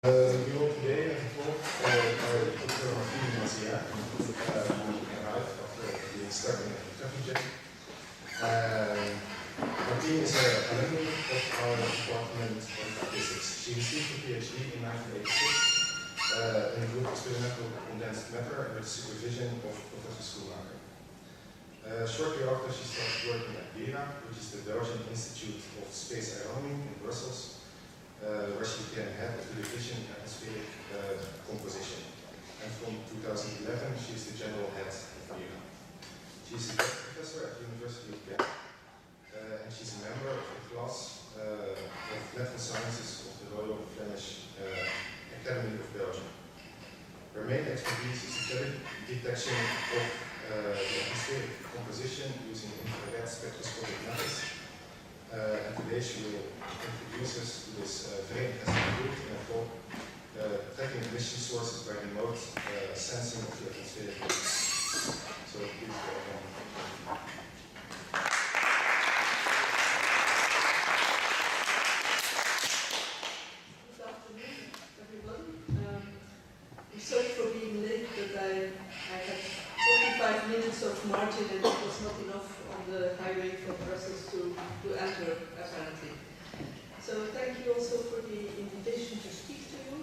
We will today talk by Dr. Martine De Mazière, who arrived after being stuck in a traffic jam. Martine is an alumna of our department of physics. She received a PhD in 1986 in the group experimental condensed matter with supervision of Professor Schoolmaker. Shortly after, she started working at derive, which is the Belgian Institute of Space Aeronomy in Brussels, where she became head of the division in atmospheric composition. And from 2011, she is the general head of derive. She is a professor at the University of Ghent, and she's a member of the class of Natural Sciences of the Royal Flemish Academy of Belgium. Her main expertise is the detection of the atmospheric composition using infrared spectroscopic methods. And today she will introduce us to this very interesting group in a talk tracking emission sources by remote sensing of the atmospheric waves. So please welcome. Good afternoon, everyone. I'm sorry for being late, but I had 45 minutes of margin and it was not enough on the highway from Brussels to Antwerp, apparently. So thank you also for the invitation to speak to you.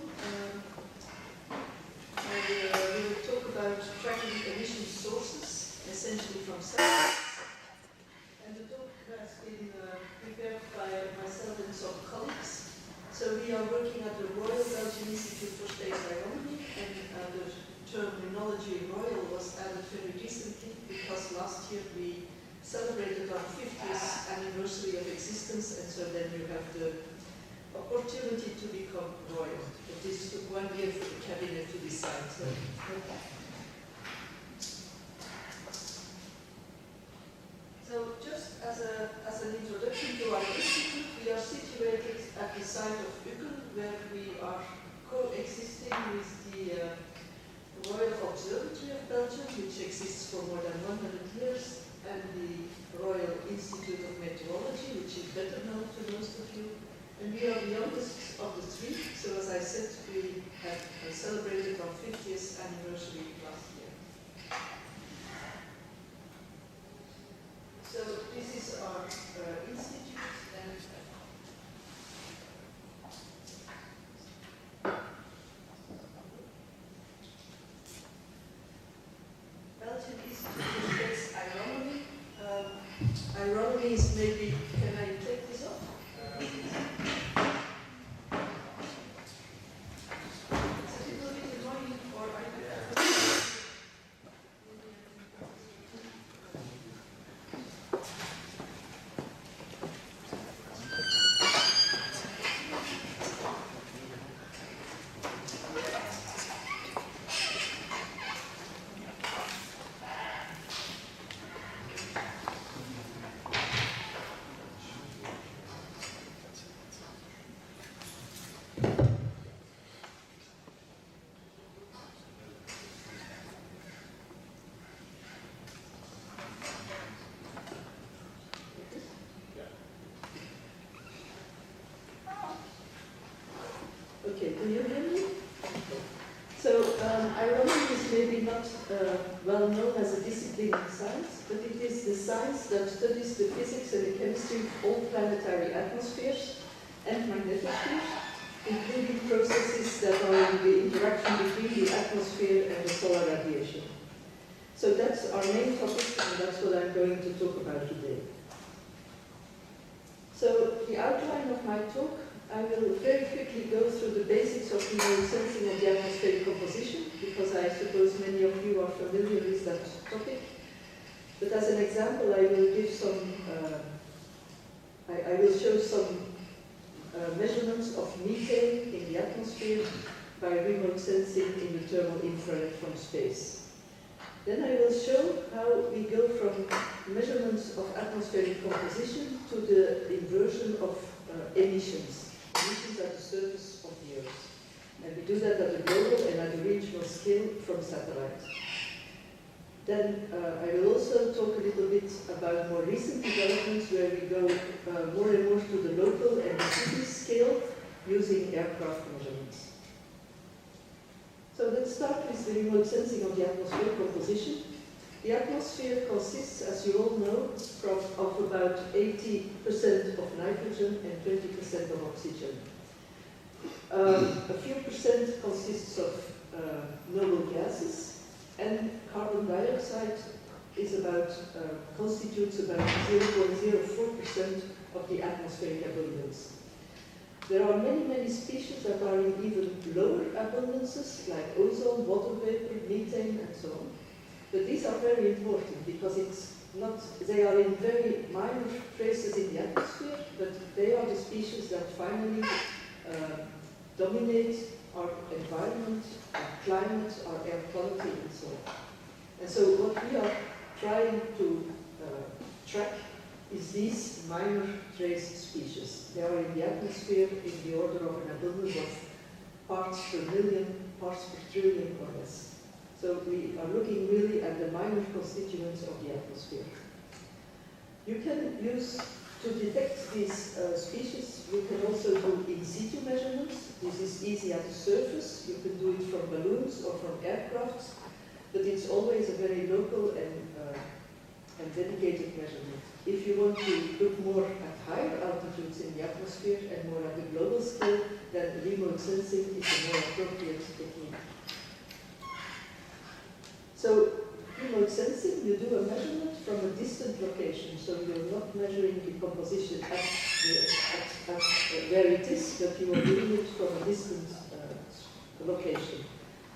We will talk about tracking emission sources, essentially from satellites. And the talk has been prepared by myself and some colleagues. So we are working at the Royal Belgian Institute for Space Aeronomy, and the terminology royal was added very recently because last year we celebrated our 50th anniversary of existence, and so then you have the opportunity to become royal. But this took 1 year for the cabinet to decide. So just as an introduction to our institute, we are situated at the site of Uccle, where we are coexisting with the Royal Observatory of Belgium, which exists for more than 100 years, and the Royal Institute of Meteorology, which is better known to most of you. And we are the youngest of the three, so as I said, we have celebrated our 50th anniversary last year. So this is our institute, and Belgian Institute for Space Aeronomy. Aeronomy is maybe, can I take this off? It's a little bit annoying, or I Okay, do you hear me? So, aeronomy is maybe not well known as a discipline in science, but it is the science that studies the physics and the chemistry of all planetary atmospheres and magnetospheres, including processes that are in the interaction between the atmosphere and the solar radiation. So that's our main topic, and that's what I'm going to talk about today. So, the outline of my talk, I will very quickly go through the basics of remote sensing of the atmospheric composition, because I suppose many of you are familiar with that topic. But as an example, I will give some, I will show some measurements of methane in the atmosphere by remote sensing in the thermal infrared from space. Then I will show how we go from measurements of atmospheric composition to the inversion of emissions. Emissions at the surface of the Earth. And we do that at the global and at the regional scale from satellites. Then I will also talk a little bit about more recent developments where we go more and more to the local and the city scale using aircraft measurements. So let's start with the remote sensing of the atmosphere composition. The atmosphere consists, as you all know, of about 80% of nitrogen and 20% of oxygen. A few percent consists of noble gases, and carbon dioxide is constitutes about 0.04% of the atmospheric abundance. There are many species that are in even lower abundances, like ozone, water vapor, methane, and so on. But these are very important because they are in very minor traces in the atmosphere, but they are the species that finally dominate our environment, our climate, our air quality, and so on. And so what we are trying to track is these minor trace species. They are in the atmosphere in the order of an abundance of parts per million, parts per trillion or less. So we are looking really at the minor constituents of the atmosphere. You can use, to detect these species, you can also do in situ measurements. This is easy at the surface. You can do it from balloons or from aircrafts, but it's always a very local and dedicated measurement. If you want to look more at higher altitudes in the atmosphere and more at the global scale, then remote sensing is a more appropriate technique. So, remote sensing, you do a measurement from a distant location, so you're not measuring the composition at where it is, but you are doing it from a distant location.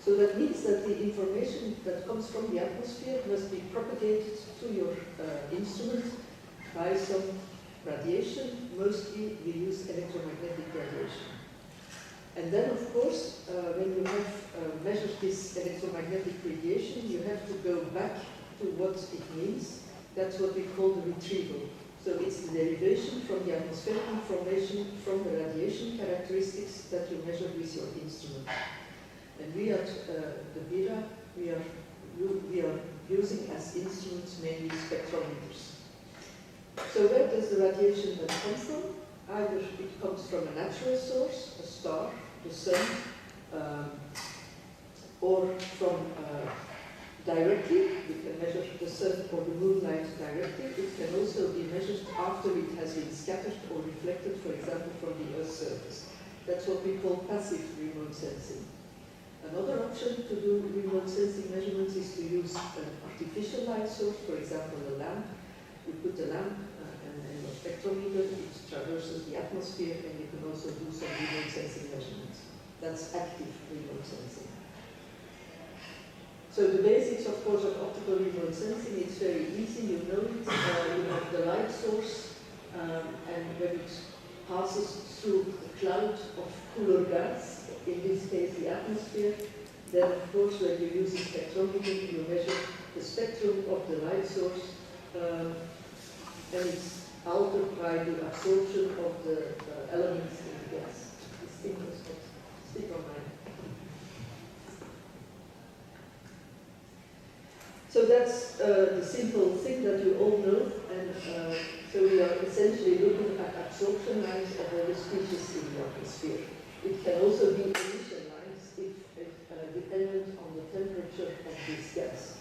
So that means that the information that comes from the atmosphere must be propagated to your instrument by some radiation. Mostly we use electromagnetic radiation. And then, of course, when you have measured this electromagnetic radiation, you have to go back to what it means. That's what we call the retrieval. So it's the derivation from the atmospheric information from the radiation characteristics that you measure with your instrument. And we at the BIRA, we are using as instruments mainly spectrometers. So where does the radiation then come from? Either it comes from a natural source, a star, the sun, or from directly. We can measure the sun or the moonlight directly. It can also be measured after it has been scattered or reflected, for example, from the Earth's surface. That's what we call passive remote sensing. Another option to do remote sensing measurements is to use an artificial light source, for example, a lamp. You put a lamp and a spectrometer, it traverses the atmosphere, and you can also do some remote sensing measurements. That's active remote sensing. So the basics, of course, of optical remote sensing, it's very easy, you know it. You have the light source, and when it passes through a cloud of cooler gas, in this case the atmosphere, then of course when you use a spectrometer, you measure the spectrum of the light source, and it's altered by the absorption of the elements in the gas. This thing was stick on mine. So that's the simple thing that you all know, and so we are essentially looking at absorption lines of all the species in the atmosphere. It can also be emission lines if dependent on the temperature of this gas.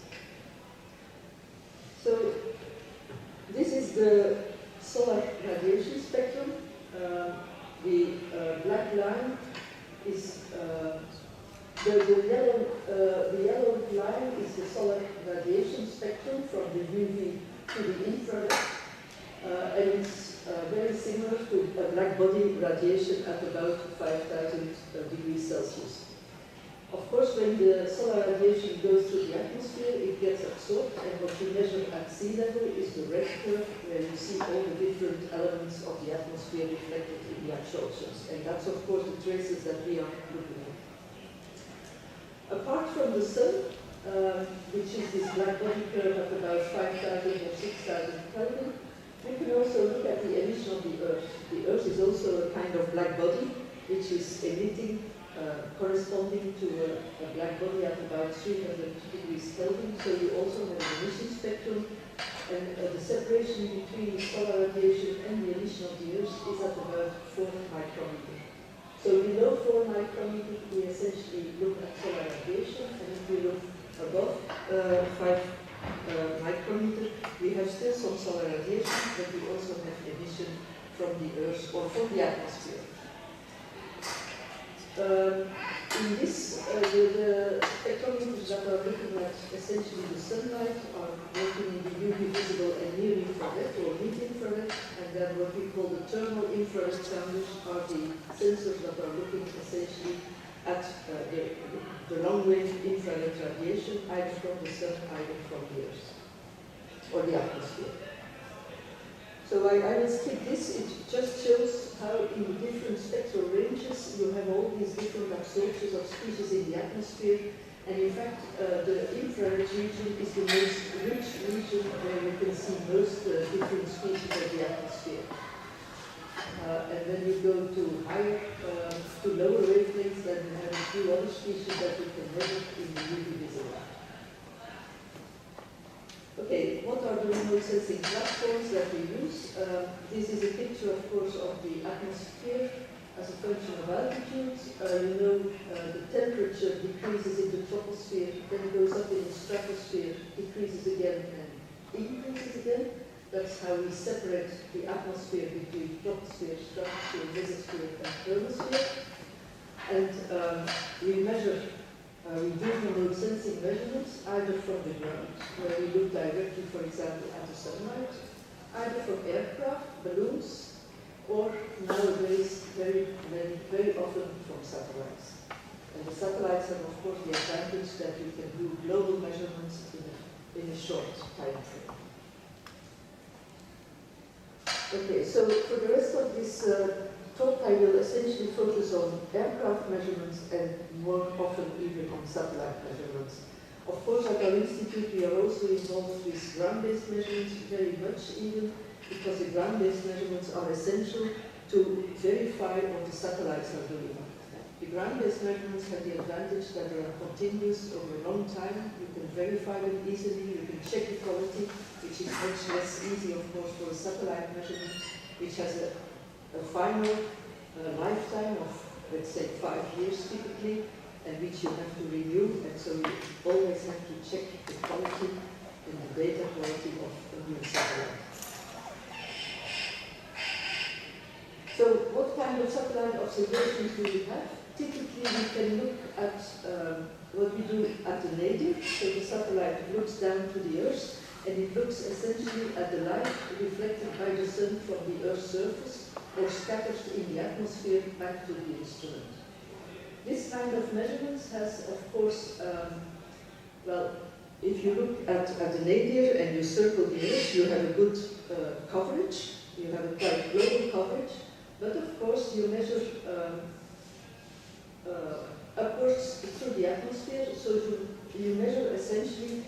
So this is the solar radiation spectrum. The black line is the yellow line is the solar radiation spectrum from the UV to the infrared, and it's very similar to a black body radiation at about 5,000 degrees Celsius. Of course, when the solar radiation goes through the atmosphere, it gets absorbed, and what you measure at sea level is the red curve, where you see all the different elements of the atmosphere reflected in the absorptions. And that's, of course, the traces that we are looking at. Apart from the sun, which is this black body curve at about 5,000 or 6,000 Kelvin, we can also look at the emission of the Earth. The Earth is also a kind of black body, which is emitting corresponding to a black body at about 300 degrees Kelvin. So you also have an emission spectrum, and the separation between the solar radiation and the emission of the Earth is at about 4 micrometers. So below 4 micrometers, we essentially look at solar radiation, and if we look above 5 micrometers, we have still some solar radiation, but we also have emission from the Earth or from the atmosphere. In this, the spectrometers that are looking at essentially the sunlight are working in the UV visible and near infrared or mid-infrared, and then what we call the thermal infrared sounders are the sensors that are looking essentially at the long-wave infrared radiation, either from the sun, either from the Earth or the atmosphere. So I will skip this. It just shows how in different spectral ranges you have all these different absorptions of species in the atmosphere. And in fact, the infrared region is the most rich region where you can see most different species of the atmosphere. And then you go to higher, to lower wavelengths, then you have a few other species that you can measure in the UV visible. Okay, what are the remote sensing platforms that we use? This is a picture, of course, of the atmosphere as a function of altitude. You know, the temperature decreases in the troposphere, then it goes up in the stratosphere, decreases again, and increases again. That's how we separate the atmosphere between troposphere, stratosphere, mesosphere, and thermosphere. And we measure. We do remote sensing measurements either from the ground, where we look directly, for example, at the sunlight, either from aircraft, balloons, or nowadays very often from satellites. And the satellites have, of course, the advantage that you can do global measurements in a short time frame. Okay, so for the rest of this talk, I will essentially focus on aircraft measurements and more often even on satellite measurements. Of course, at our institute, we are also involved with ground-based measurements, very much even, because the ground-based measurements are essential to verify what the satellites are doing. The ground-based measurements have the advantage that they are continuous over a long time. You can verify them easily, you can check the quality, which is much less easy, of course, for a satellite measurement, which has a final lifetime of, let's say, 5 years typically, and which you have to renew, and so you always have to check the quality and the data quality of a new satellite. So what kind of satellite observations do we have? Typically we can look at what we do at the nadir, so the satellite looks down to the Earth, and it looks essentially at the light reflected by the sun from the Earth's surface, or scattered in the atmosphere back to the instrument. This kind of measurements has, of course, well, if you look at the nadir and you circle the Earth, you have a good coverage, you have a quite global coverage, but of course you measure upwards through the atmosphere, so you measure essentially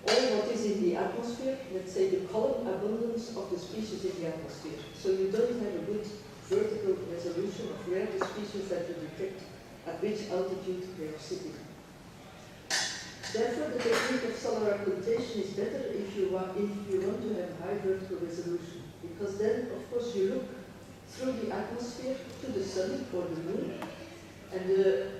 all what is in the atmosphere, let's say the column abundance of the species in the atmosphere. So you don't have a good vertical resolution of where the species that you detect at which altitude they are sitting. Therefore, the technique of solar occultation is better if you want to have high vertical resolution, because then, of course, you look through the atmosphere to the sun or the moon, and the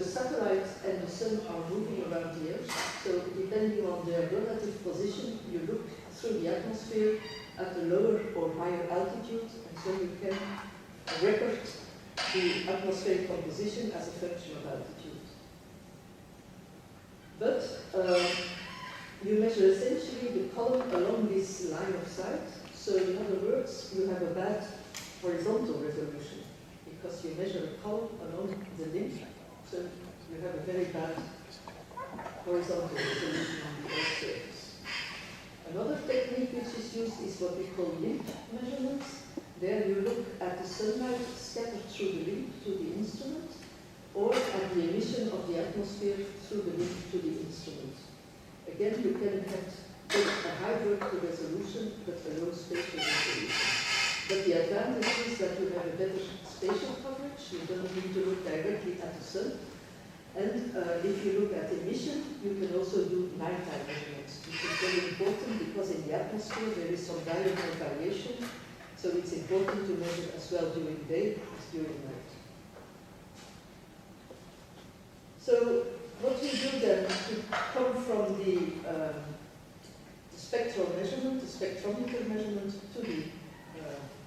satellites and the sun are moving around the Earth, so depending on their relative position, you look through the atmosphere at a lower or higher altitude, and so you can record the atmospheric composition as a function of altitude. But you measure essentially the column along this line of sight, so in other words, you have a bad horizontal resolution, because you measure a column along the limb. So you have a very bad horizontal resolution on the Earth's surface. Another technique which is used is what we call limb measurements. There you look at the sunlight scattered through the limb to the instrument, or at the emission of the atmosphere through the limb to the instrument. Again, you can have a high vertical resolution, but a low spatial resolution. But the advantage is that you have a better spatial coverage. You don't need to look directly at the sun. And if you look at emission, you can also do nighttime measurements, which is very important because in the atmosphere there is some diurnal variation. So it's important to measure as well during day as during night. So what we do then to come from the spectral measurement, the spectrometer measurement, to the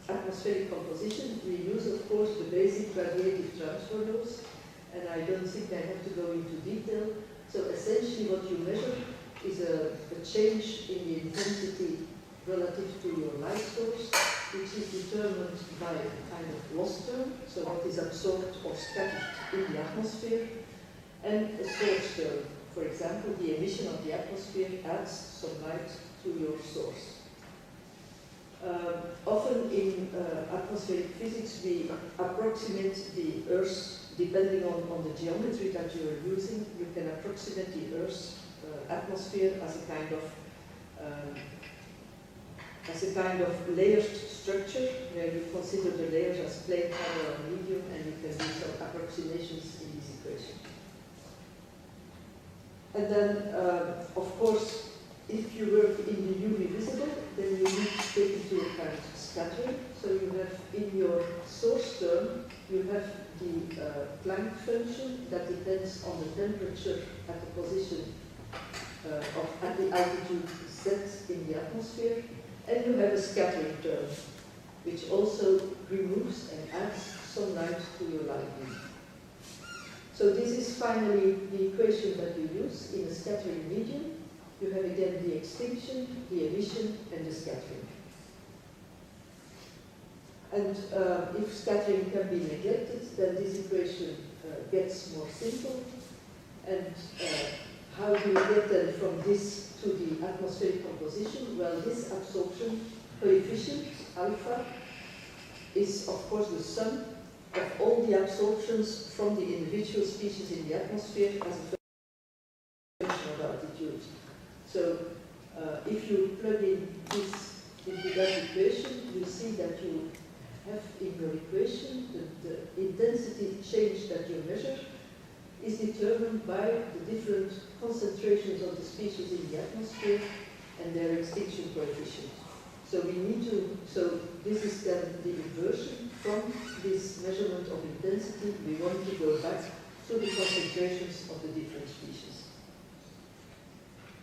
atmospheric composition, we use, of course, the basic radiative transfer laws, and I don't think I have to go into detail. So essentially what you measure is a change in the intensity relative to your light source, which is determined by a kind of loss term, so what is absorbed or scattered in the atmosphere, and a source term. For example, the emission of the atmosphere adds some light to your source. Often in atmospheric physics, we approximate the Earth, depending on the geometry that you are using. You can approximate the Earth's atmosphere as a kind of layered structure, where you consider the layers as plane, color, and medium, and you can do some approximations in this equation. And then, of course, if you work in the UV visible, then you need to take into account scattering. So you have in your source term, you have the Planck function that depends on the temperature at the position at the altitude Z in the atmosphere, and you have a scattering term, which also removes and adds some light to your light beam. So this is finally the equation that you use in a scattering medium. You have again the extinction, the emission, and the scattering. And if scattering can be neglected, then this equation gets more simple. And how do you get then from this to the atmospheric composition? Well, this absorption coefficient, alpha, is of course the sum of all the absorptions from the individual species in the atmosphere as a function of altitude. So if you plug in this into that equation, you see that you have in your equation the intensity change that you measure is determined by the different concentrations of the species in the atmosphere and their extinction coefficient. So this is then the inversion from this measurement of intensity. We want to go back to the concentrations of the different species.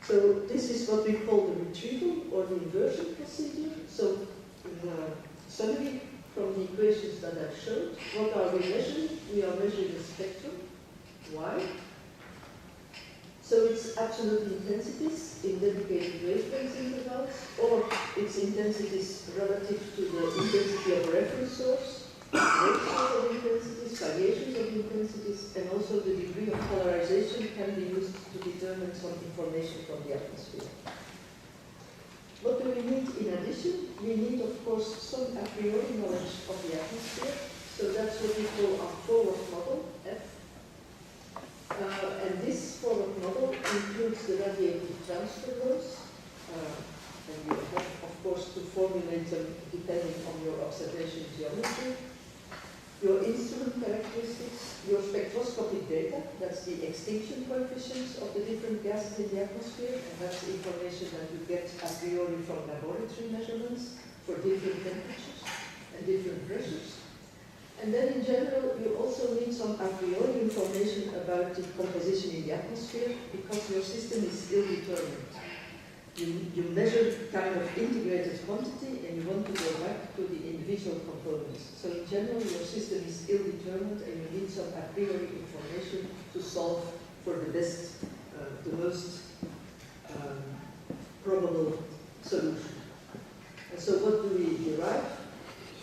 So this is what we call the retrieval or the inversion procedure. So in summary, from the equations that I showed, what are we measuring? We are measuring a spectrum. Why? So it's absolute intensities in dedicated wavelength intervals, or its intensities relative to the intensity of a reference source, ratios of intensities, variations of intensities, and also the degree of polarization can be used to determine some information from the atmosphere. What do we need in addition? We need, of course, some a priori knowledge of the atmosphere. So that's what we call our forward model, F. And this forward model includes the radiative transfer laws. And you have, of course, to formulate them depending on your observation geometry. Your instrument characteristics, your spectroscopic data, that's the extinction coefficients of the different gases in the atmosphere, and that's information that you get a priori from laboratory measurements for different temperatures and different pressures. And then in general, you also need some a priori information about the composition in the atmosphere, because your system is ill-determined. You measure kind of integrated quantity and you want to go back to the individual components. So in general, your system is ill-determined and you need some a priori information to solve for the best, the most probable solution. And so what do we derive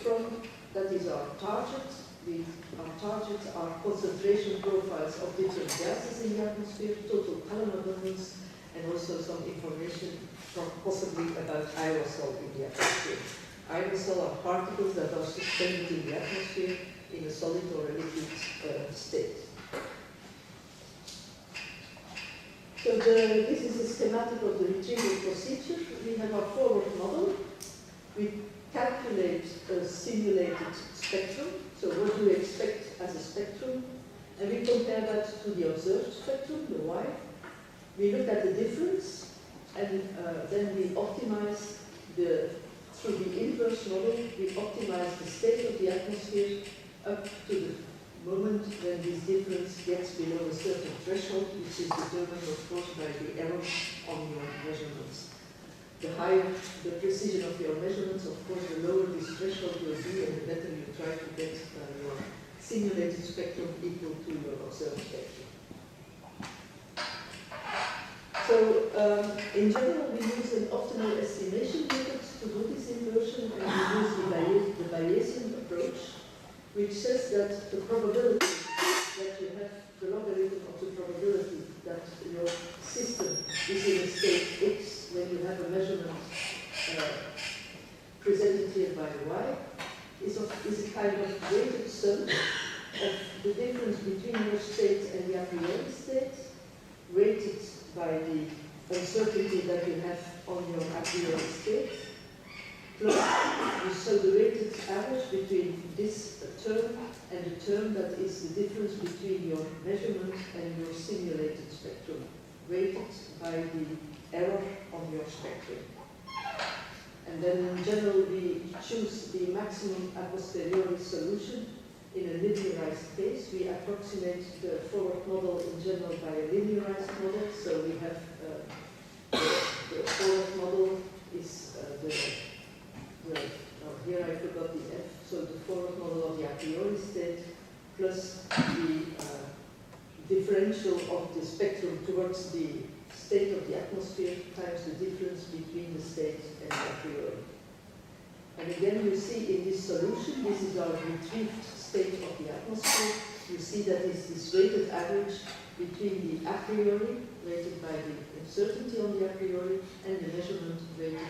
from? That is our target. Our targets are concentration profiles of different gases in the atmosphere, total column abundance, and also some information possibly about aerosol in the atmosphere. Aerosol are particles that are suspended in the atmosphere in a solid or a liquid state. So this is a schematic of the retrieval procedure. We have our forward model. We calculate a simulated spectrum. So what do we expect as a spectrum? And we compare that to the observed spectrum, the Y. We look at the difference, and then we optimize through the inverse model, we optimize the state of the atmosphere up to the moment when this difference gets below a certain threshold, which is determined, of course, by the error on your measurements. The higher the precision of your measurements, of course, the lower this threshold will be, and the better you try to get your simulated spectrum equal to your observed spectrum. So, in general, we use an optimal estimation method to do this inversion, and we use the Bayesian approach, which says that the probability that you have the logarithm of the probability that your system is in a state X when you have a measurement presented here by y is a kind of weighted sum of the difference between your state and the a priori state, weighted by the uncertainty that you have on your a priori state, plus so the weighted average between this term and the term that is the difference between your measurement and your simulated spectrum, weighted by the error on your spectrum. And then in general we choose the maximum a posteriori solution. In a linearized case, we approximate the forward model in general by a linearized model. So we have the forward model is here I forgot the F, so the forward model of the a priori state plus the differential of the spectrum towards the state of the atmosphere times the difference between the state and the a priori. And again, you see in this solution, this is our retrieved state of the atmosphere. You see that is this weighted average between the a priori, weighted by the uncertainty on the a priori, and the measurement weighted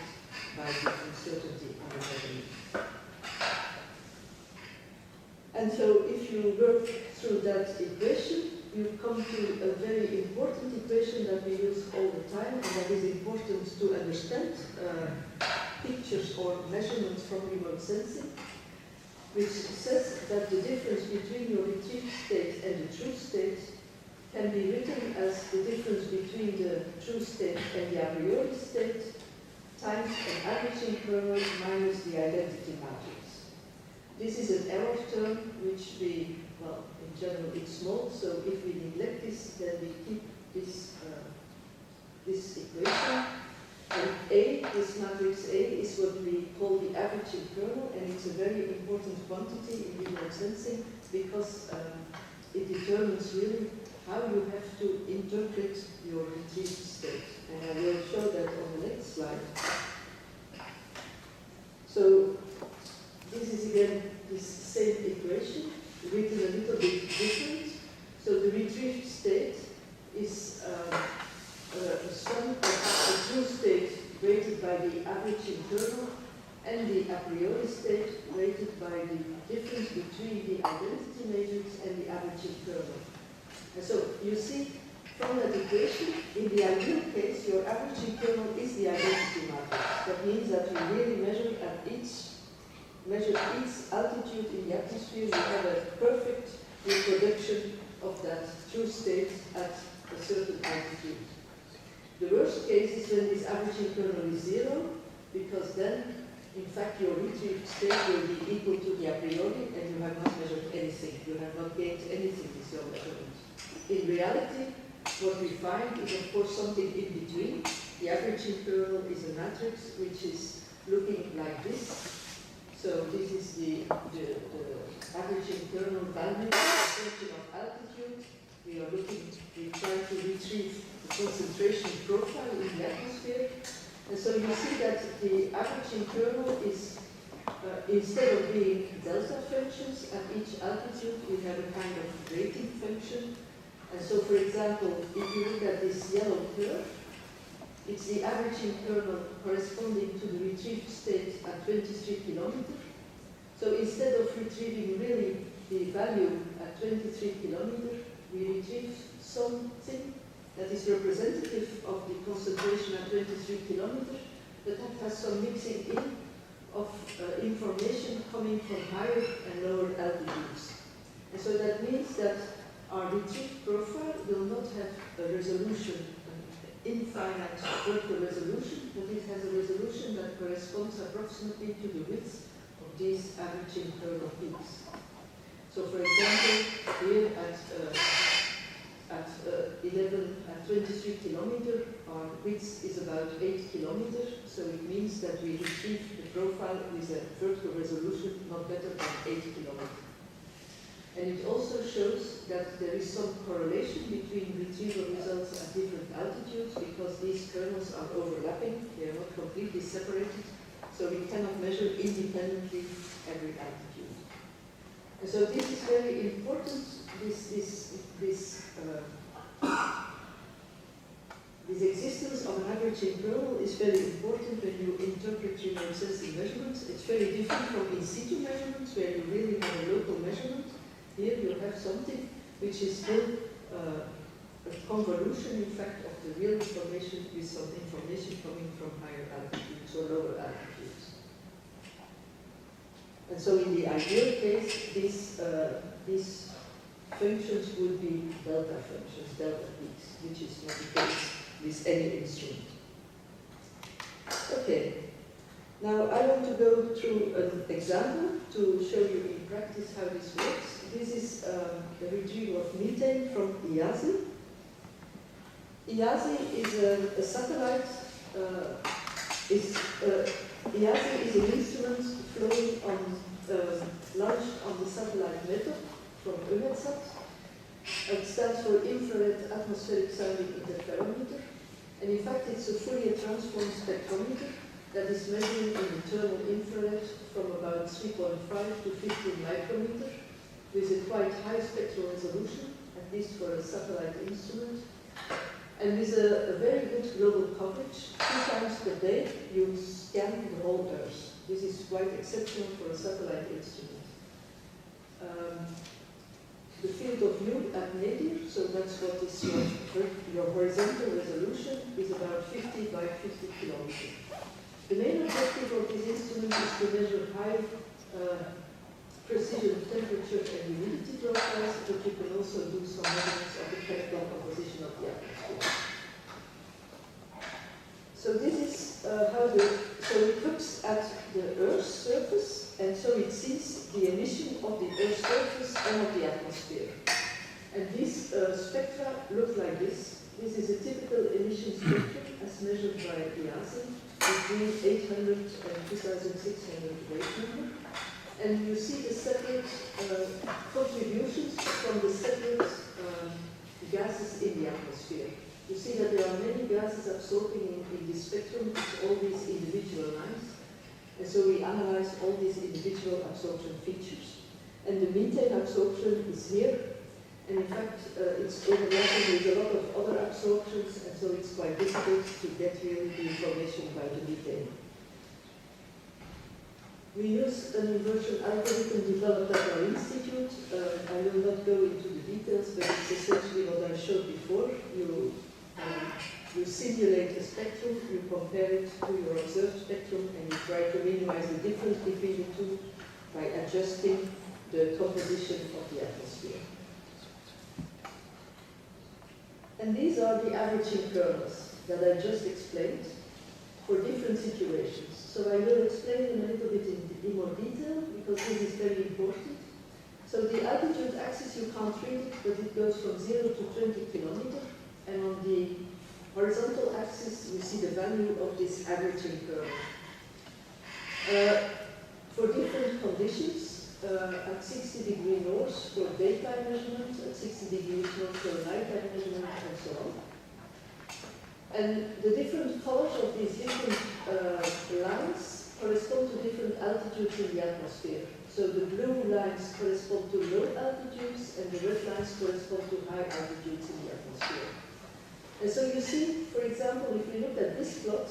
by the uncertainty on the measurement. And so if you work through that equation, you come to a very important equation that we use all the time, and that is important to understand pictures or measurements from remote sensing, which says that the difference between your retrieved state and the true state can be written as the difference between the true state and the a priori state times an averaging kernel minus the identity matrix. This is an error term which we, well, in general it's small, so if we neglect this, then we keep this, this equation. And A, this matrix A, is what we call the averaging kernel, and it's a very important quantity in remote sensing because it determines really how you have to interpret your retrieved state. And I will show that on the next slide. So this is again this same equation, written a little bit different. So the retrieved state is a sum of the true state weighted by the averaging kernel and the a priori state weighted by the difference between the identity matrix and the averaging kernel. And so you see from that equation, in the ideal case, your averaging kernel is the identity matrix. That means that you really measure each altitude in the atmosphere, you have a perfect reproduction of that true state at a certain altitude. The worst case is when this averaging kernel is 0, because then, in fact, your retrieved state will be equal to the a priori, and you have not measured anything. You have not gained anything with your measurement. In reality, what we find is, of course, something in between. The averaging kernel is a matrix which is looking like this. So this is the averaging kernel value, the function of altitude. We try to retrieve the concentration profile in the atmosphere. And so you see that the averaging kernel is, instead of being delta functions at each altitude, we have a kind of rating function. And so, for example, if you look at this yellow curve, it's the averaging kernel corresponding to the retrieved state at 23 kilometers. So instead of retrieving really the value at 23 kilometers, we retrieve something that is representative of the concentration at 23 kilometers, but that has some mixing in of information coming from higher and lower altitudes. And so that means that our retrieved profile will not have a resolution, an infinite vertical resolution, but it has a resolution that corresponds approximately to the width of these averaging kernel peaks. So for example, here at 23 kilometers, our width is about 8 kilometers, so it means that we retrieve the profile with a vertical resolution not better than 8 kilometers. And it also shows that there is some correlation between retrieval results at different altitudes, because these kernels are overlapping, they are not completely separated, so we cannot measure independently every altitude. And so this is very important. This existence of an averaging kernel is very important when you interpret remote sensing measurements. It's very different from in situ measurements, where you really have a local measurement. Here you have something which is still a convolution, in fact, of the real information with some information coming from higher altitudes or lower altitudes. And so in the ideal case, these functions would be delta functions, delta peaks, which is not the case with any instrument. Okay, now I want to go through an example to show you in practice how this works. This is the retrieval of methane from EASI. EASI is a satellite. EASI is an instrument flown on, launched on the satellite method from EUMETSAT. It stands for Infrared Atmospheric Sounding Interferometer. And in fact, it's a Fourier transform spectrometer that is measuring in the thermal infrared from about 3.5 to 15 micrometer with a quite high spectral resolution, at least for a satellite instrument. And with a very good global coverage, 2 times per day, you scan the whole Earth. This is quite exceptional for a satellite instrument. The field of view at nadir, so that's what is your horizontal resolution, is about 50 by 50 kilometers. The main objective of this instrument is to measure high precision temperature and humidity profiles, but you can also do some measurements of the chemical composition of the atmosphere. So this is so it looks at the Earth's surface, and so it sees the emission of the Earth's surface and of the atmosphere. And these spectra look like this. This is a typical emission spectrum as measured by EASI between 800 and 2600 wave number. And you see the separate contributions from the separate gases in the atmosphere. You see that there are many gases absorbing in this spectrum, all these individual lines. And so we analyze all these individual absorption features. And the methane absorption is here. And in fact, it's overlapping with a lot of other absorptions, and so it's quite difficult to get really the information about the methane. We use an inversion algorithm developed at our institute. I will not go into the details, but it's essentially what I showed before. You simulate a spectrum, you compare it to your observed spectrum, and you try to minimize the difference between the two by adjusting the composition of the atmosphere. And these are the averaging kernels that I just explained for different situations. So I will explain them a little bit in more detail, because this is very important. So the altitude axis, you can't read it, but it goes from 0 to 20 kilometers. And on the horizontal axis, you see the value of this averaging kernel. For different conditions, at 60 degrees north for daytime measurement, at 60 degrees north for nighttime measurement, and so on. And the different colors of these different lines correspond to different altitudes in the atmosphere. So the blue lines correspond to low altitudes, and the red lines correspond to high altitudes in the atmosphere. And so you see, for example, if we look at this plot,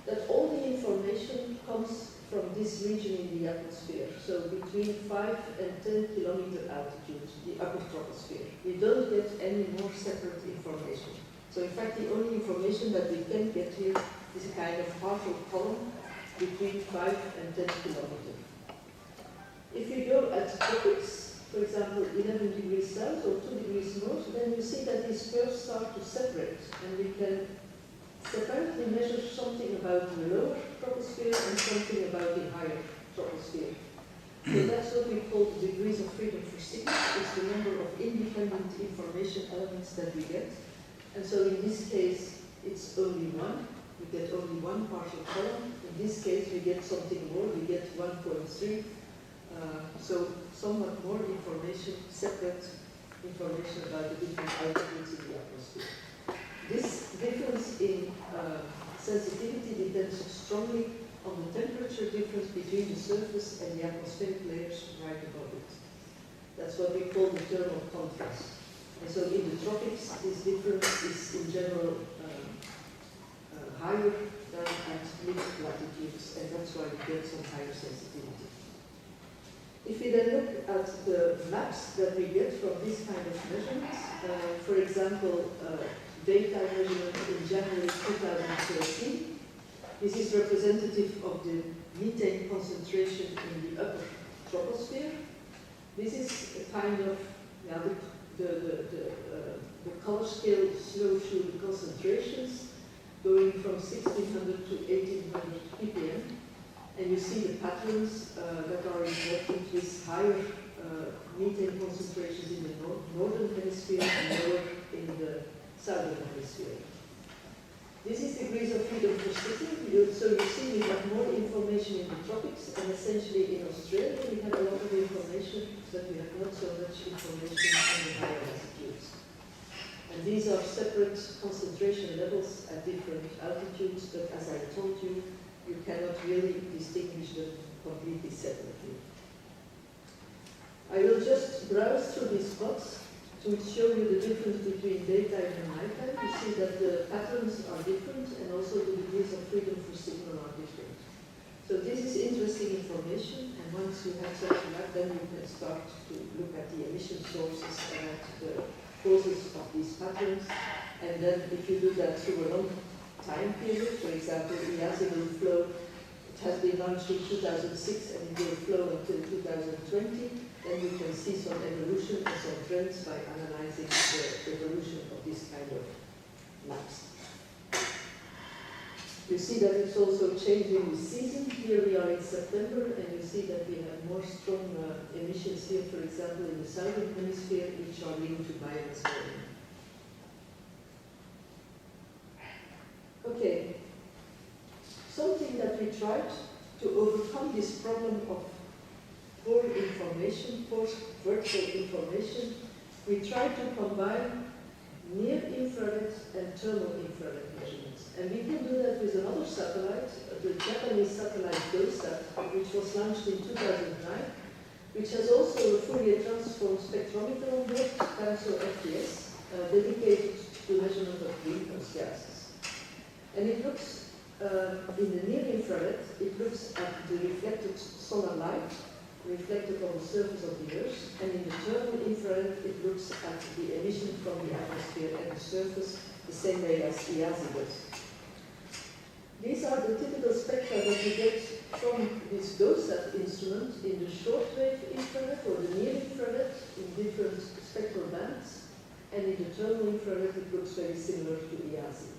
that all the information comes from this region in the atmosphere, so between 5 and 10 kilometer altitude, the upper troposphere. We don't get any more separate information. So in fact, the only information that we can get here is a kind of partial column between 5 and 10 kilometers. If we go at tropics, for example, 11 degrees south or 2 degrees north, then you see that these curves start to separate, and we can separately measure something about the lower troposphere and something about the higher troposphere. So that's what we call the degrees of freedom for signals. It's the number of independent information elements that we get. And so in this case, it's only one. We get only one partial column. In this case, we get something more. We get 1.3. So somewhat more information, separate information about the different altitudes in the atmosphere. This difference in sensitivity depends strongly on the temperature difference between the surface and the atmospheric layers right above it. That's what we call the thermal contrast. And so in the tropics, this difference is in general higher than at mid-latitudes, and that's why we get some higher sensitivity. If we then look at the maps that we get from this kind of measurements, for example, daytime measurement in January 2013, this is representative of the methane concentration in the upper troposphere. This is a kind of, the color scale shows you the concentrations going from 1600 to 1800 ppm. And you see the patterns that are important with higher methane concentrations in the northern hemisphere and lower in the southern hemisphere. This is degrees of freedom for signal. So you see we have more information in the tropics, and essentially in Australia we have a lot of information, but we have not so much information on the higher latitudes. And these are separate concentration levels at different altitudes, but as I told you, you cannot really distinguish them completely separately. I will just browse through these plots to show you the difference between daytime and nighttime. You see that the patterns are different and also the degrees of freedom for signal are different. So this is interesting information, and once you have such a map, then you can start to look at the emission sources and at the causes of these patterns. And then if you do that through a long time period, for example, EASI will flow, it has been launched in 2006 and it will flow until 2020, then you can see some evolution and some trends by analyzing the evolution of this kind of maps. You see that it's also changing with season. Here we are in September, and you see that we have more strong emissions here, for example, in the southern hemisphere, which are linked to biomass burning. Okay, something that we tried to overcome this problem of poor information, poor vertical information, we tried to combine near-infrared and thermal infrared measurements. And we can do that with another satellite, the Japanese satellite GOSAT, which was launched in 2009, which has also a Fourier transform spectrometer on board, Canso FTS, dedicated to measurement of greenhouse gases. And it looks, in the near-infrared, it looks at the reflected solar light reflected on the surface of the Earth, and in the thermal infrared, it looks at the emission from the atmosphere and the surface, the same way as EASI does. These are the typical spectra that you get from this GOSAT instrument in the shortwave infrared or the near-infrared in different spectral bands, and in the thermal infrared, it looks very similar to EASI.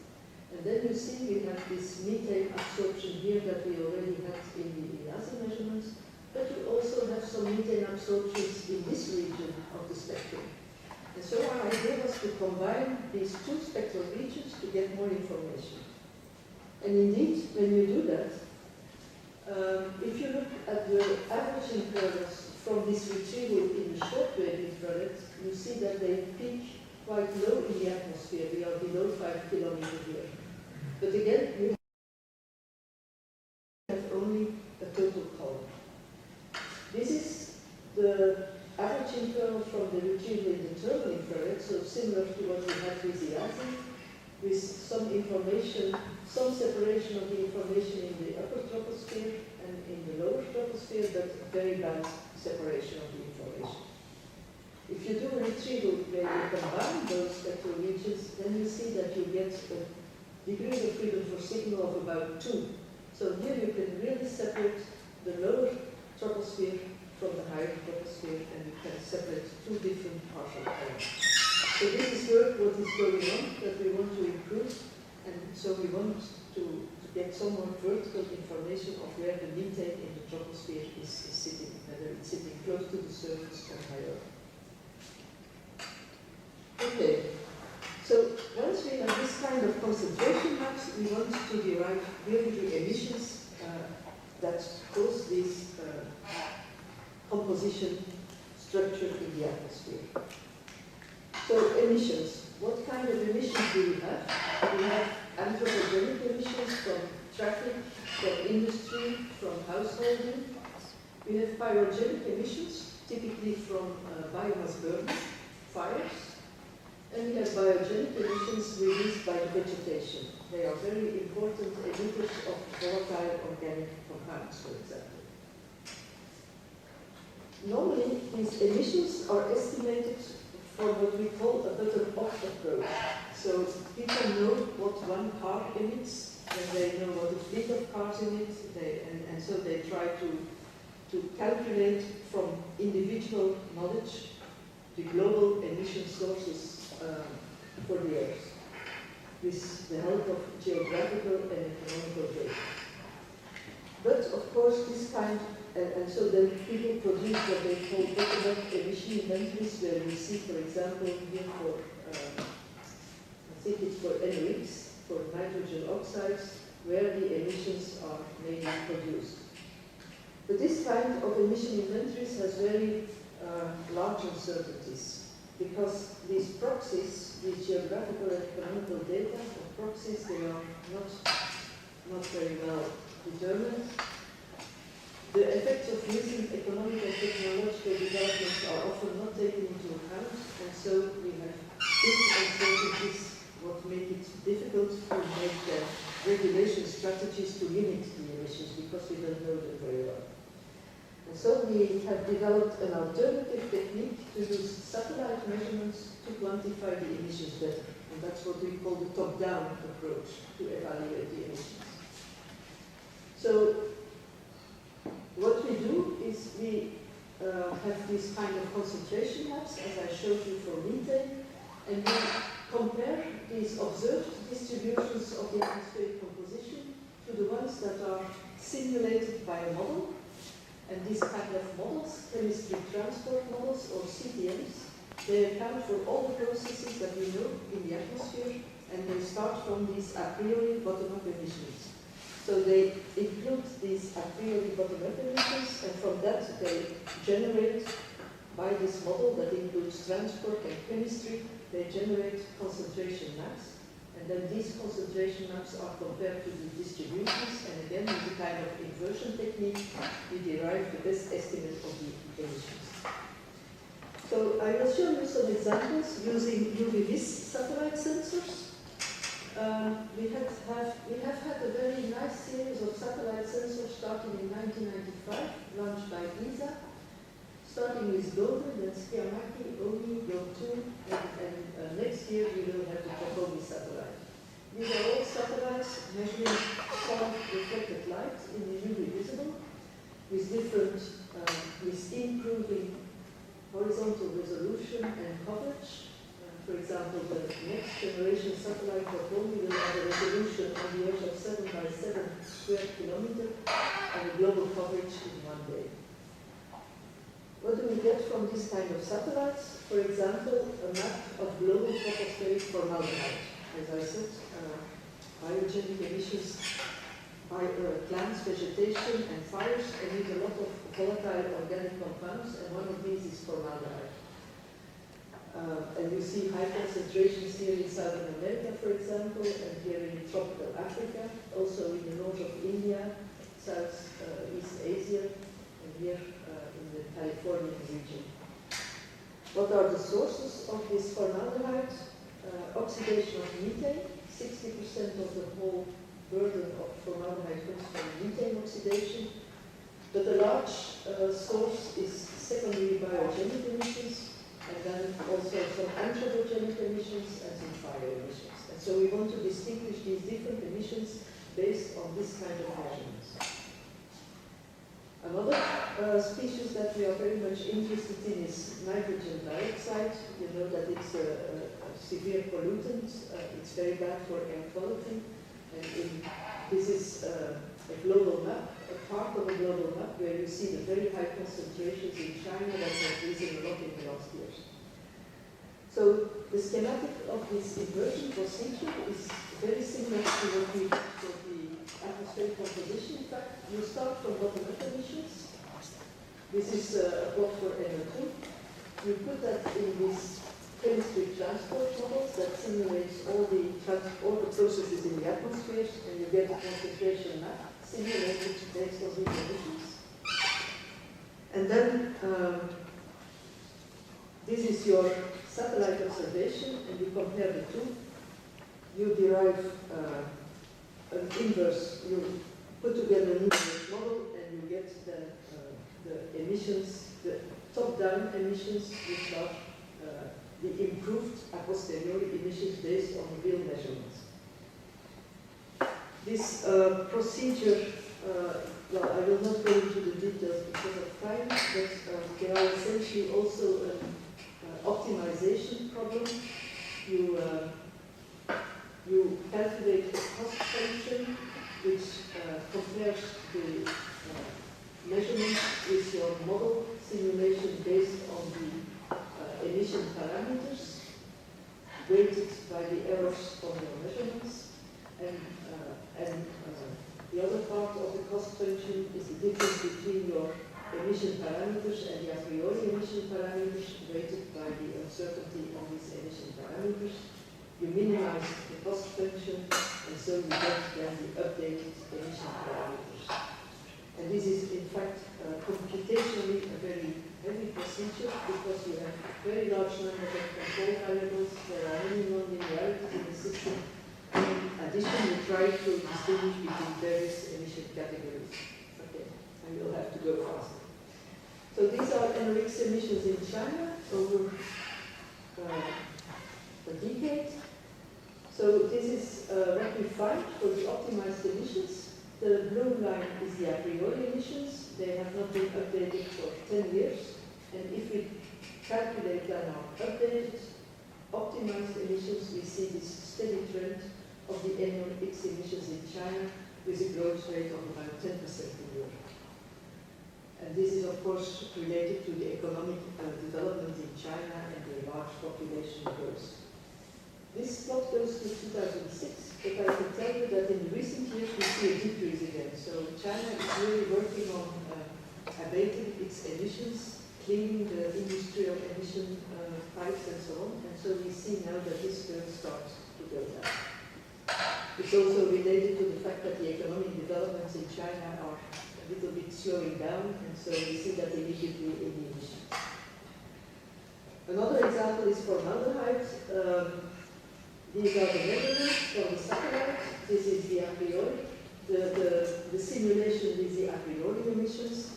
And then you see we have this methane absorption here that we already had in the EASI measurements, but we also have some methane absorptions in this region of the spectrum. And so our idea was to combine these two spectral regions to get more information. And indeed, when you do that, if you look at the averaging curves from this retrieval in the shortwave infrared, you see that they peak quite low in the atmosphere. We are below 5 kilometers here. But again, we have only a total column. This is the averaging curve from the retrieval in the thermal infrared, so similar to what we had with EASI, with some information, some separation of the information in the upper troposphere and in the lower troposphere, but very bad separation of the information. If you do a retrieval where you combine those spectral regions, then you see that you get a degree of freedom for signal of about 2. So here you can really separate the lower troposphere from the higher troposphere, and you can separate two different partial columns. So this is what is going on that we want to improve, and so we want to get some more vertical information of where the methane in the troposphere is sitting, whether close to the surface or higher. Okay, so once we have this kind of concentration maps, we want to derive really the emissions that cause this composition structure in the atmosphere. So emissions. What kind of emissions do we have? We have anthropogenic emissions from traffic, from industry, from householding. We have pyrogenic emissions, typically from biomass burning, fires. And we have biogenic emissions released by vegetation. They are very important emitters of volatile organic compounds, for example. Normally, these emissions are estimated for what we call a bottom-up approach. So people know what one car emits, and they know what the fleet of cars emit, and so they try to calculate from individual knowledge the global emission sources for the Earth, with the help of geographical and economical data. But of course, this kind, and so then people produce what they call bottom-up emission inventories, where we see, for example, here for, I think it's for NOx, for nitrogen oxides, where the emissions are mainly produced. But this kind of emission inventories has very large uncertainties, because these proxies, these geographical and economical data of proxies, they are not very well determined. The effects of recent economic and technological developments are often not taken into account, and so we have big uncertainties what make it difficult to make regulation strategies to limit the emissions, because we don't know them very well. And so we have developed an alternative technique to use satellite measurements to quantify the emissions better. And that's what we call the top-down approach to evaluate the emissions. So what we do is we have these kind of concentration maps, as I showed you for methane, and we compare these observed distributions of the atmospheric composition to the ones that are simulated by a model. And these kind of models, chemistry transport models or CTMs, they account for all the processes that we know in the atmosphere, and they start from these a priori bottom-up emissions. So they include these a priori bottom-up emissions, and from that they generate, by this model that includes transport and chemistry, they generate concentration maps. And then these concentration maps are compared to the distributions, and again, with a kind of inversion technique, we derive the best estimate of the emissions. So I will show you some examples using UV-Vis satellite sensors. We have had a very nice series of satellite sensors starting in 1995, launched by ESA, starting with Golden, then Skiamaki, Omi, Go2, and next year we will have the Kokomi satellite. These are all satellites measuring sound reflected light in the UV visible, with different, with improving horizontal resolution and coverage. For example, the next generation satellite Kokomi will have a resolution on the Earth of 7 by 7 square kilometer and a global coverage in 1 day. What do we get from this kind of satellites? For example, a map of global tropospheric formaldehyde. As I said, biogenic emissions by plants, vegetation, and fires emit a lot of volatile organic compounds, and one of these is formaldehyde. And you see high concentrations here in Southern America, for example, and here in tropical Africa, also in the north of India, Southeast Asia, and here in the Californian region. What are the sources of this formaldehyde? Oxidation of methane. 60% of the whole burden of formaldehyde comes from methane oxidation. But a large source is secondary biogenic emissions, and then also some anthropogenic emissions and some fire emissions. And so we want to distinguish these different emissions based on this kind of measurements. Another species that we are very much interested in is nitrogen dioxide. You know that it's a severe pollutant. It's very bad for air quality. And this is a a global map, a part of a global map where you see the very high concentrations in China that have risen a lot in the last years. So the schematic of this inversion procedure is very similar to what we did for the atmospheric composition. In fact, you start from bottom-up emissions. This is a plot for NO2. You put that in this chemistry transport models that simulates all the processes in the atmosphere, and you get a concentration map simulated based on these emissions. And then this is your satellite observation, and you compare the two. You derive an inverse, you put together an inverse model, and you get the emissions, the top-down emissions, which are the improved a posteriori emissions based on real measurements. This procedure, well, I will not go into the details because of time, but there are essentially also an optimization problem. You calculate a cost function which compares the measurements with your model simulation based on the emission parameters weighted by the errors from your measurements. And the other part of the cost function is the difference between your emission parameters and the a priori emission parameters weighted by the uncertainty on these emission parameters. You minimize the cost function, and so you get then the updated emission parameters. And this is in fact computationally a very heavy procedure because you have very large numbers of control variables. There are many non-linearities in the system. In addition, you try to distinguish between various emission categories. Okay, I will have to go faster. So these are NOx emissions in China over a decade. So this is what we find for the optimized emissions. The blue line is the a priori emissions. They have not been updated for 10 years. And if we calculate then our updated, optimized emissions, we see this steady trend of the NOx emissions in China with a growth rate of about 10% a year. And this is, of course, related to the economic development in China and the large population growth. This plot goes to 2006, but I can tell you that in recent years we see a decrease again. So China is really working on abating its emissions, cleaning the industrial emission pipes and so on. And so we see now that this curve starts to go down. It's also related to the fact that the economic developments in China are a little bit slowing down, and so we see that immediately in the emissions. Another example is formaldehyde. These are the measurements from the satellite. This is the a priori, the simulation with the a priori emissions.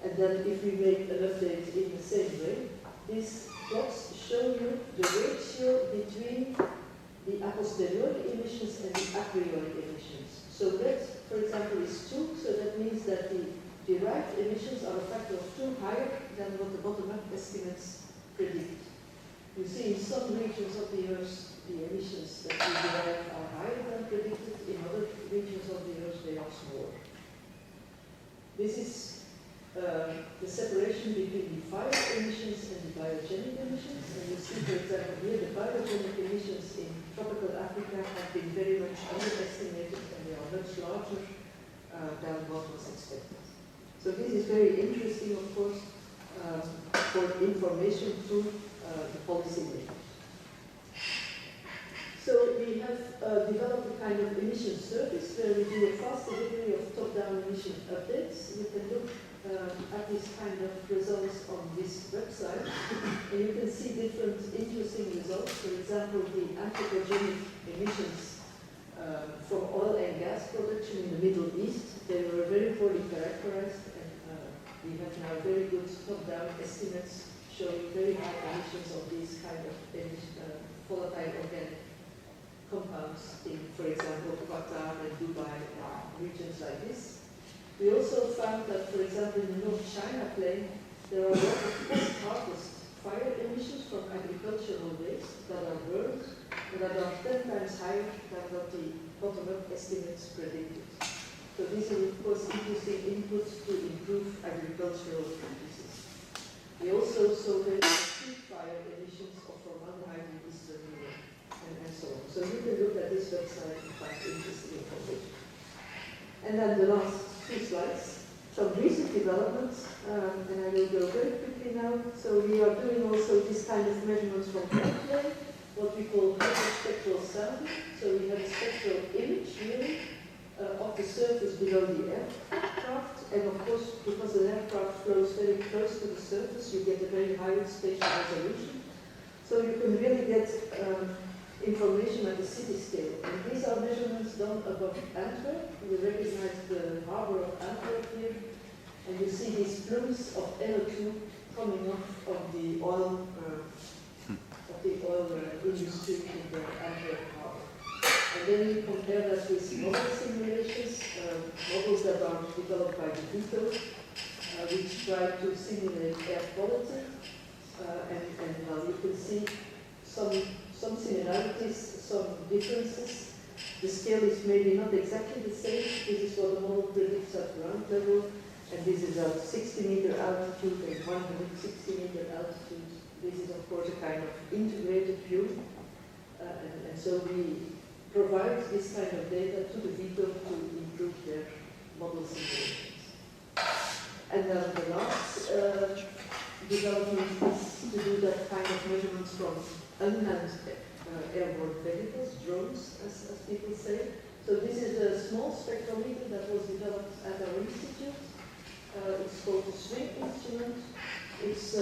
And then if we make an update in the same way, these plots show you the ratio between the a posteriori emissions and the a priori emissions. So red, for example, is 2, so that means that the derived emissions are a factor of 2 higher than what the bottom-up estimates predict. You see in some regions of the Earth, the emissions that we derive are higher than predicted. In other regions of the Earth, they are smaller. This is the separation between the fire emissions and the biogenic emissions. And you see, for example, here the biogenic emissions in tropical Africa have been very much underestimated, and they are much larger than what was expected. So this is very interesting, of course, for information to the policymakers. So we have developed a kind of emission service where we do a fast delivery of top-down emission updates. You can look at this kind of results on this website, and you can see different interesting results. For example, the anthropogenic emissions from oil and gas production in the Middle East. They were very poorly characterized, and we have now very good top-down estimates showing very high emissions of these kind of volatile organic compounds in, for example, Qatar and Dubai and regions like this. We also found that, for example, in the North China plain, there are a lot of post-harvest fire emissions from agricultural waste that are burned and that are 10 times higher than what the bottom-up estimates predicted. So these are, of course, interesting inputs to improve agricultural practices. We also survey street fire emissions of formaldehyde in Eastern Europe and so on. So you can look at this website and find interesting information. And then the last two slides, some recent developments, and I will go very quickly now. So we are doing also this kind of measurements from airplane, what we call hyperspectral sounding. So we have a spectral image, really, of the surface below the aircraft, and of course, because an aircraft flows very close to the surface, you get a very high spatial resolution. So you can really get information at the city scale. And these are measurements done above Antwerp. You recognize the harbor of Antwerp here, and you see these plumes of NO2 coming off of the oil industry in the Antwerp harbor. And then you compare that with model simulations, models that are developed by the Vito, which try to simulate air quality. And well, you can see some similarities, some differences. The scale is maybe not exactly the same. This is what the model predicts at ground level, and this is at 60-meter altitude and 160-meter altitude. This is, of course, a kind of integrated view, and so we provide this kind of data to the Vito to improve their model simulations. And then the last development is to do that kind of measurements from unmanned airborne vehicles, drones, as people say. So this is a small spectrometer that was developed at our institute. It's called a swing instrument. It's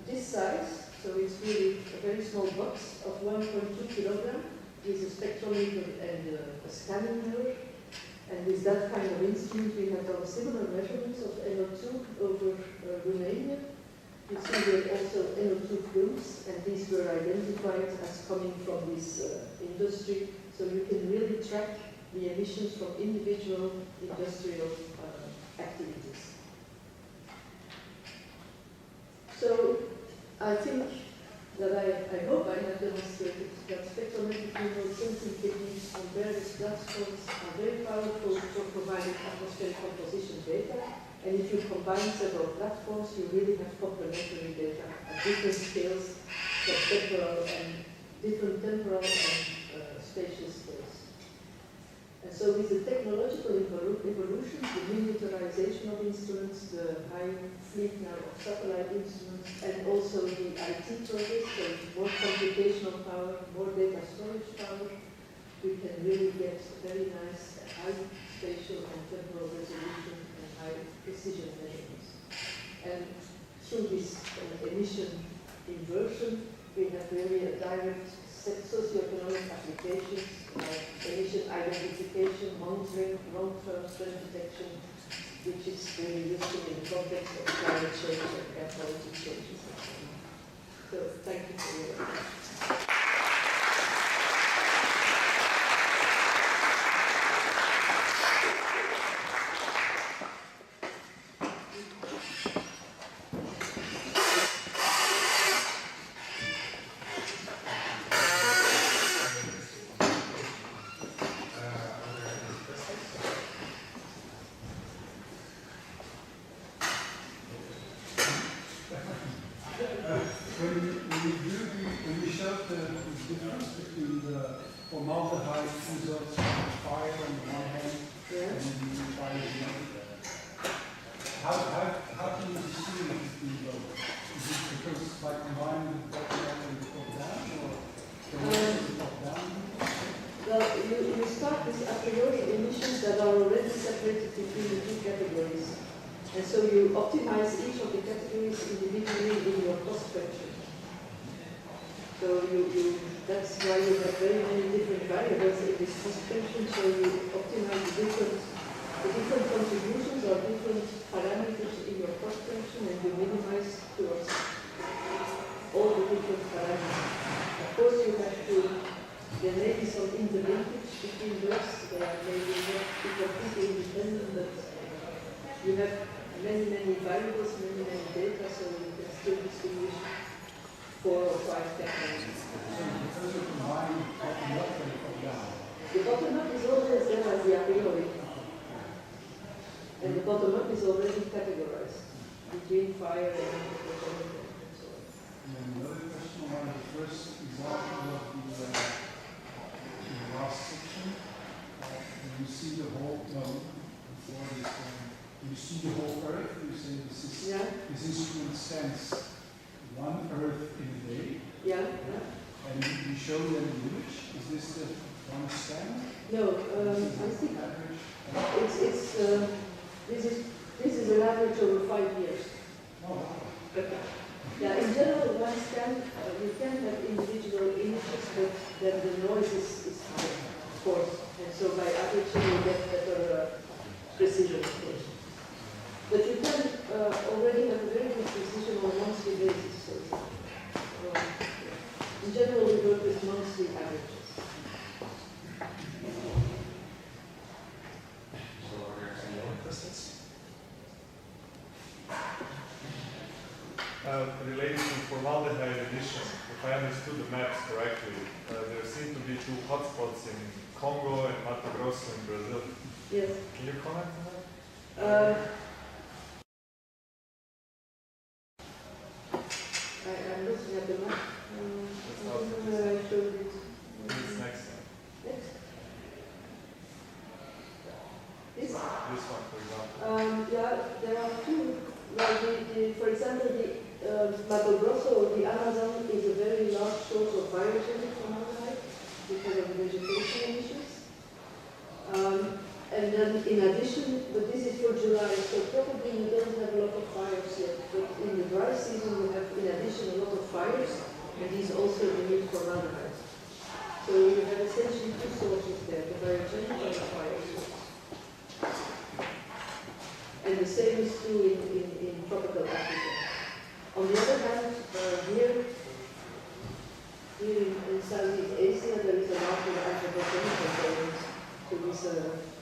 this size, so it's really a very small box of 1.2 kilograms. With a spectrometer and a scanning mirror. And with that kind of instrument, we have done similar measurements of NO2 over Romania. You see there also NO2 plumes, and these were identified as coming from this industry. So you can really track the emissions from individual industrial activities. So I think that I hope I have demonstrated that spectrometric remote sensing techniques on various platforms are very powerful for providing atmospheric composition data. And if you combine several platforms, you really have complementary data at different scales, spectral and different temporal and spatial scales. And so with the technological evolution, the miniaturization of instruments, the high fleet now of satellite instruments, and also the IT progress, so more computational power, more data storage power, we can really get very nice high spatial and temporal resolution and high precision measurements. And through this emission inversion, we have really a direct socioeconomic applications like emission identification, monitoring, long-term trend detection, which is really useful in the context of climate change and air quality changes. So thank you for your attention. When you showed the difference between the formaldehyde results of fire on the one hand and the fire on the other, how can you distinguish between both? Is it because by combining the top down and the top down, or the top down? Well, you start with a priori emissions that are already separated between the two categories. And so you optimize each of the categories individually in your cost function. So that's why you have very many different variables in this cost function. So you optimize the different contributions or different parameters in your cost function, and you minimize towards all the different parameters. Of course, you have to. There may be some interlinkage between those. They are maybe not completely independent, but you have many variables, many data, so you can still distinguish 4 or 5 technologies. The bottom-up is always there as the a priori. And the bottom up is already categorized between fire and economic and so on. And another question on the first example of the last section. You see the whole, before this, you see the whole Earth. You say this instrument stands one Earth in a day. Yeah. And you show them the image. Is this the one stand? No, I think this is an average over 5 years. Oh, wow. But, yeah, in general, one scan, you can have individual images, but then the noise is higher, of course. And so by averaging, you get better precision, of course. But you can already have a very good precision on a monthly basis. So, in general, we work with monthly averages. So are there any other questions? Related to formaldehyde emission, if I understood the maps correctly, there seem to be 2 hotspots in Congo and Mato Grosso in Brazil. Yes. Can you comment on that? I'm looking at the map. I don't know where I showed it. This next one. Next. This? This one, for example. Yeah, there are 2. Like for example, the Mato Grosso or the Amazon is a very large source of biogenic formaldehyde because of the vegetation emissions. And then in addition, but this is for July, so probably you don't have a lot of fires yet. But in the dry season, you have in addition a lot of fires, and these also emit formaldehyde. So you have essentially 2 sources there, the biogenic and the fire source. And the same is true in tropical Africa. On the other hand, here in Southeast Asia, there is a larger anthropogenic component to this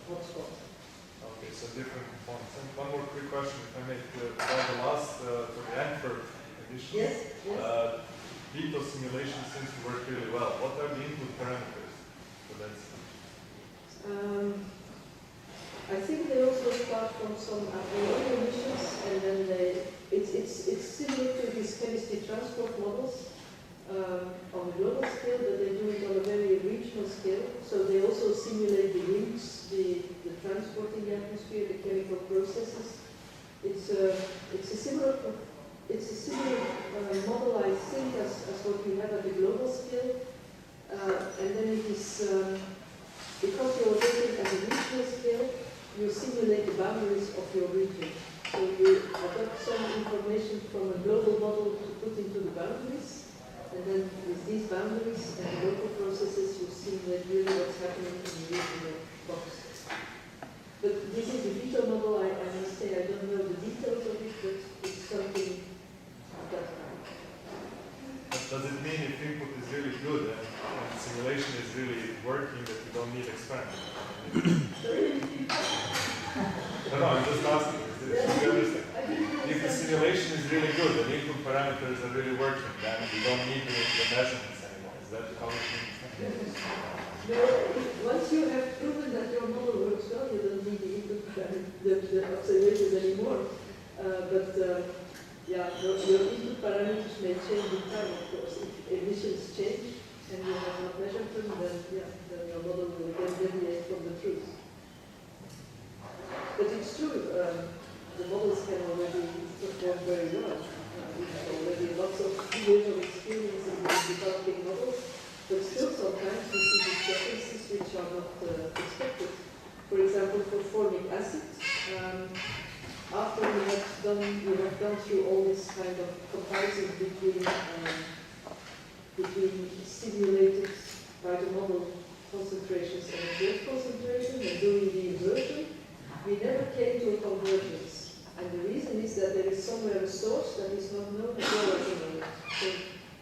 hotspot. Okay, so different components. And one more quick question, if I may, about the last, for the Antwerp edition. Yes, yes. Beetle simulation seems to work really well. What are the input parameters for that? I think they also start from some alumna emissions, and then it's similar to these chemistry transport models on a global scale, but they do it on a very regional scale. So they also simulate the winds, the transport in the atmosphere, the chemical processes. It's a similar model, I think, as what we have at the global scale, and then it is because you're working at a regional scale. You simulate the boundaries of your region. So you adopt some information from a global model to put into the boundaries, and then with these boundaries and the local processes, you simulate really what's happening in the regional box. But this is the Vito model. I must say I don't know the details of it, but it's something of that kind. Does it mean if input is really good and simulation is really working that you don't need experiment? No, I'm just asking. Do you understand? If the simulation is really good and input parameters are really working, then you don't need the measurements anymore. Is that how it means? No, once you have proven that your model works well, you don't need the input parameters, the observations anymore. Yeah, your input parameters may change in time, of course. If emissions change and you have not measured them, then your model will then deviate from the truth. But it's true, the models can already perform very well. We have already lots of years of experience in developing models, but still sometimes we see these differences which are not expected. For example, for formic acid, after you have gone through all this kind of comparison between simulated by the model concentrations and observed concentration and doing the inversion, we never came to a convergence. And the reason is that there is somewhere a source that is not known as well as known. So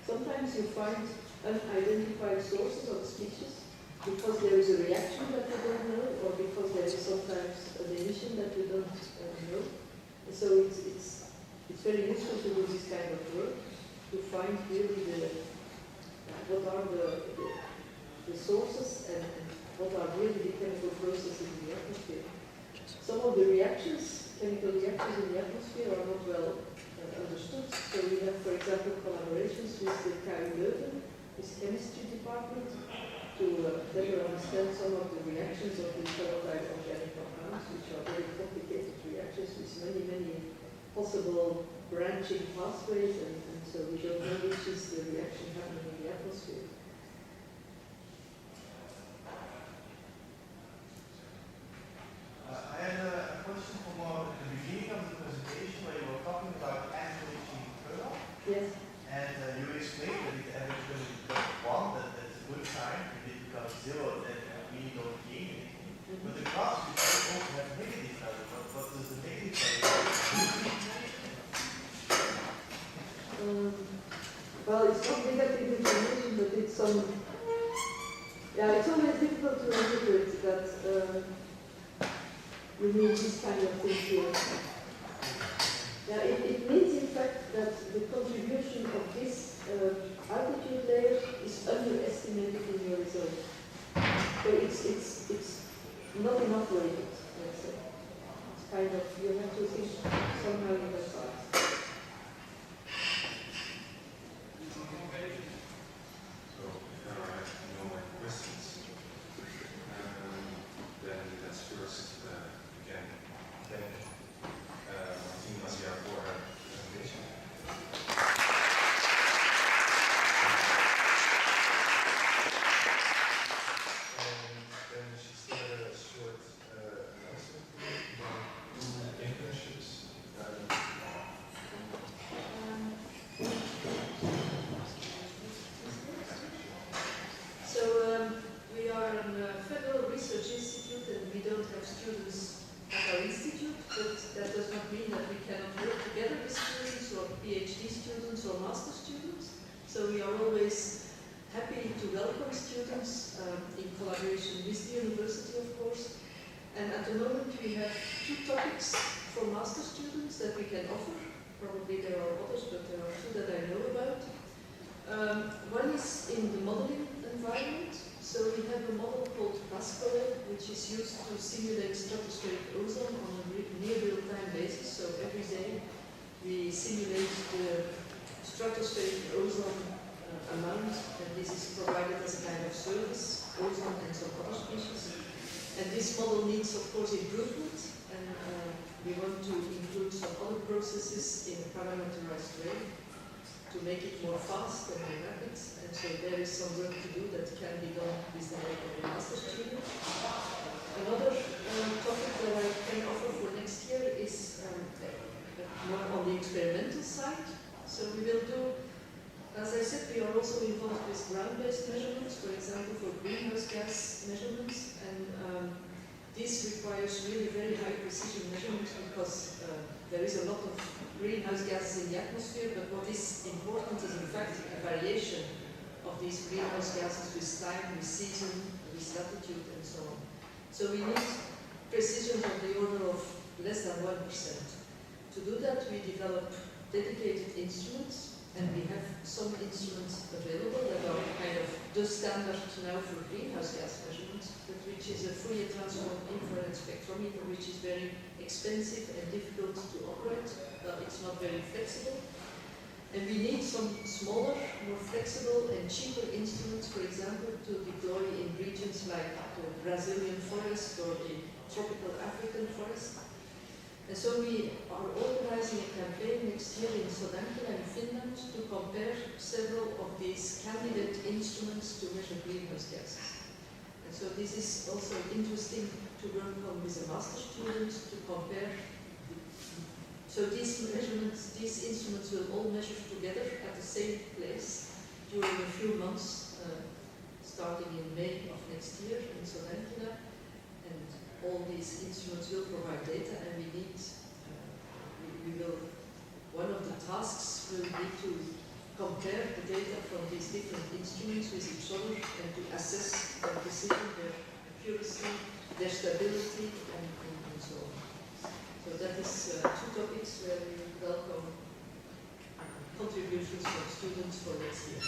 sometimes you find unidentified sources of species because there is a reaction that you don't know, or because there is sometimes an emission that you don't know. And so it's very useful to do this kind of work to find really what are the sources and what are really the chemical processes in the atmosphere. some of the reactions, chemical reactions in the atmosphere are not well understood. So we have, for example, collaborations with the KU Leuven, this chemistry department, to better understand some of the reactions of these volatile organic compounds, which are very complicated reactions with many, many possible branching pathways, and so we don't know which is the reaction happening in the atmosphere. I had a question from the beginning of the presentation where you were talking about average kernel. Yes. And you explained that if average kernel becomes 1, that's a good sign. If it becomes 0, then we don't gain anything. But the graphs also have negative values. What does the negative value well, it's not negative information, but it's some. Yeah, it's always difficult to interpret that. We need this kind of thing here. Yeah, it means in fact that the contribution of this altitude layer is underestimated in your result. So it's not enough weighted, let's say. It's kind of, you have to think somehow in that part. So if there are no more questions, then let's first again thank Martine De Mazière for her presentation. And then she still had a short announcement about 2 internships. We are a federal research institute and we don't have students at our institute, but that does not mean that we cannot work together with students or PhD students or master students. So we are always happy to welcome students in collaboration with the university, of course. And at the moment we have 2 topics for master students that we can offer. Probably there are others, but there are 2 that I know about. One is in the modeling environment. So we have a model called Pascal, which is used to simulate stratospheric ozone on a near real-time basis. So every day we simulate the stratospheric ozone amount, and this is provided as a kind of service, ozone and some other species. And this model needs, of course, improvement, and we want to include some other processes in a parameterized way to make it more fast and more rapid. And so there is some work to do that can be done with the help of the master student. Another topic that I can offer for next year is more on the experimental side. So we will do, as I said, we are also involved with ground-based measurements, for example, for greenhouse gas measurements. And this requires really very high precision measurements because there is a lot of greenhouse gases in the atmosphere, but what is important is in fact a variation of these greenhouse gases with time, with season, with latitude, and so on. So we need precision of the order of less than 1%. To do that, we develop dedicated instruments, and we have some instruments available that are kind of the standard now for greenhouse gas measurements, but which is a Fourier transform infrared spectrometer, which is very expensive and difficult to operate. It's not very flexible. And we need some smaller, more flexible and cheaper instruments, for example, to deploy in regions like the Brazilian forest or the tropical African forest. And so we are organizing a campaign next year in Sodankila in Finland to compare several of these candidate instruments to measure greenhouse gases. And so this is also interesting to work on with a master student to compare. So these measurements, these instruments will all measure together at the same place during a few months, starting in May of next year in Sodankila. And all these instruments will provide data, and we need, one of the tasks will be to compare the data from these different instruments with each other and to assess their precision, their accuracy, their stability, and so on. So that is 2 topics where we welcome contributions from students for next year.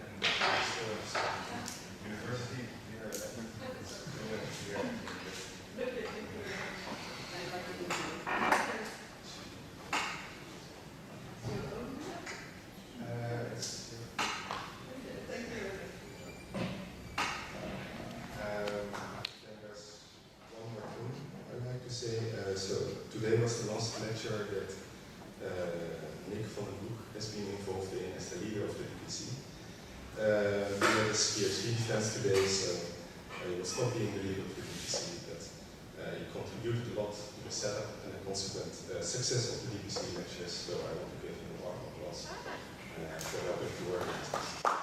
And there's some So today was the last lecture that Nick van den Broek has been involved in as the leader of the DPC. He had his PhD defense today, so he will stop being the leader of the DPC, but he contributed a lot to the setup and the consequent success of the DPC lectures, so I want to give him a warm applause for helping to work on this.